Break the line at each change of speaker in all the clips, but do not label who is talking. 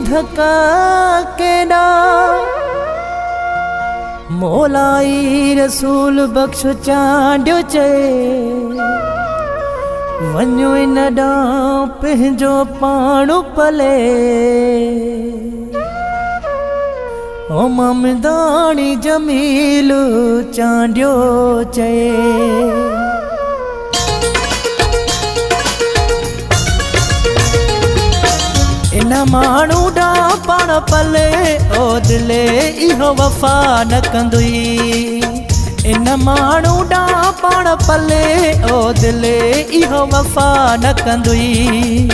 धक्का केड़ा मोलाई रसूल बख्श चांडियो चए वञो इन ॾांहुं पंहिंजो पाण पले ओ ममदानी जमील चांडियो चए इन माण्हू ॾांहुं पाण पले ओ दिले इहो वफ़ा न कंदुई इन माण्हू ॾांहुं पाण पले ओ दिले इहो वफ़ा न कंदुई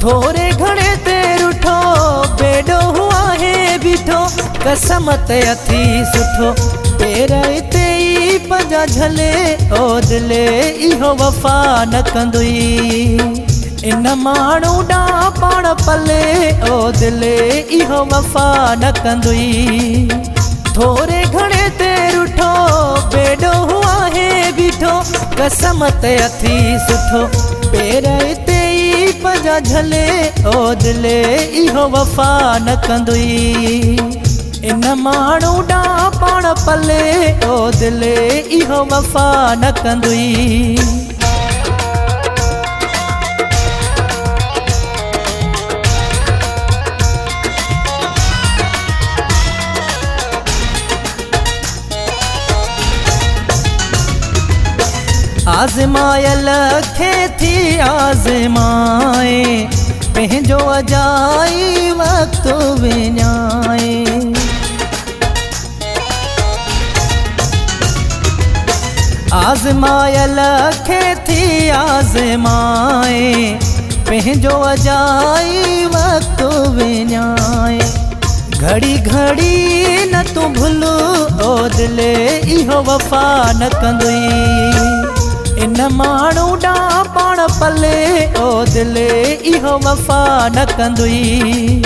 थोरे घणे ते रुठो बेडो आहे बीठो कसम ते अथी सुठो पेर ते ई पंजा झले ओ दिले इहो वफ़ा न कंदुई इन माण्हू ॾांहुं पाण पले ओ दिले इहो वफ़ा न कंदुई थोरे घणे ते रुठो बेडो आहे बीठो कसम ते अथी सुठो पेर ते ई पंजा झले ओ दिले इहो वफ़ा न कंदुई इन माण्हू ॾांहुं पाण पले ओ दिले इहो वफ़ा न कंदुई आज़मायल खे थी आज़माए पंहिंजो अजाई वक़्त विञाए आज़मायल खे थी आज़माए पंहिंजो अजाई वक़्त विञाए घड़ी घड़ी न तूं भुलु ओ दिले इहो वफ़ा न कंदुई इन माण्हू ॾांहुं पाण पले ओ दिले इहो वफ़ा न कंदुई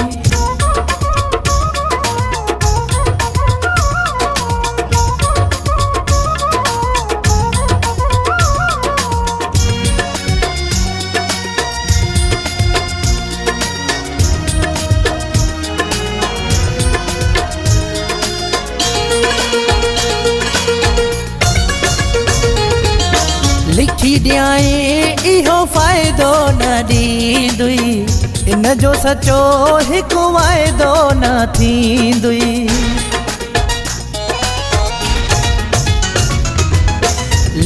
लिखी ॾियाई इहो फ़ाइदो न ॾींदुई इन जो सचो हिकु वाइदो न थींदुई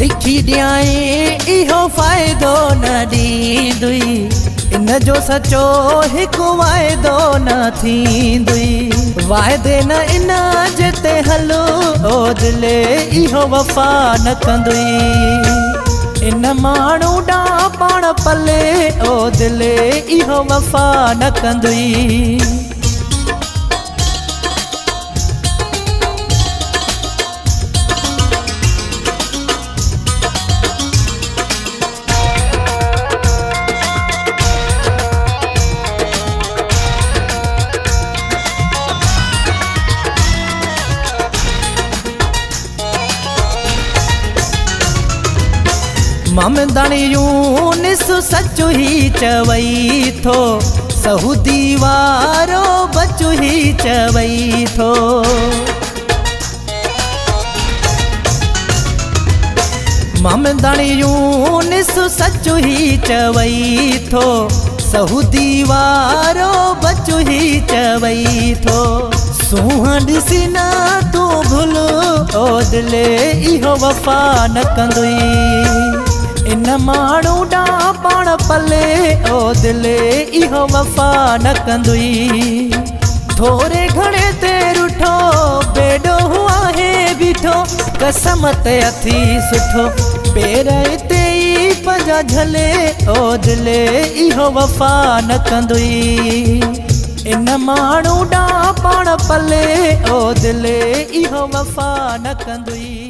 लिखी ॾियाई इहो फ़ाइदो न ॾींदुई इन जो सचो हिकु वाइदो न थींदुई वाइदे न इन जिते हलो ओ दिले इहो वफ़ा न कंदुई इन माण्हू ॾांहुं पाण पले ओ दिले इहो वफ़ा न कंदुई ममदानी यूनिस सचु ही चवई थो सऊदी वारो बचु ही चवई थो ममदानी यूनिस सचु ही चवई थो सऊदी वारो बचु ही चवई थो सूंहं ॾिसी न तूं भुलु ओ दिले इहो वफ़ा न कंदुई इन माण्हू ॾांहुं पाण पले ओ दिले इहो वफ़ा न कंदुई थोरे घणे ते रुठो बेडो आहे बीठो कसम ते अथी सुठो पेर ते ई पंजा झले ओ दिले इहो वफ़ा न कंदुई इन माण्हू ॾांहुं पाण पले ओ दिले इहो वफ़ा न कंदुई।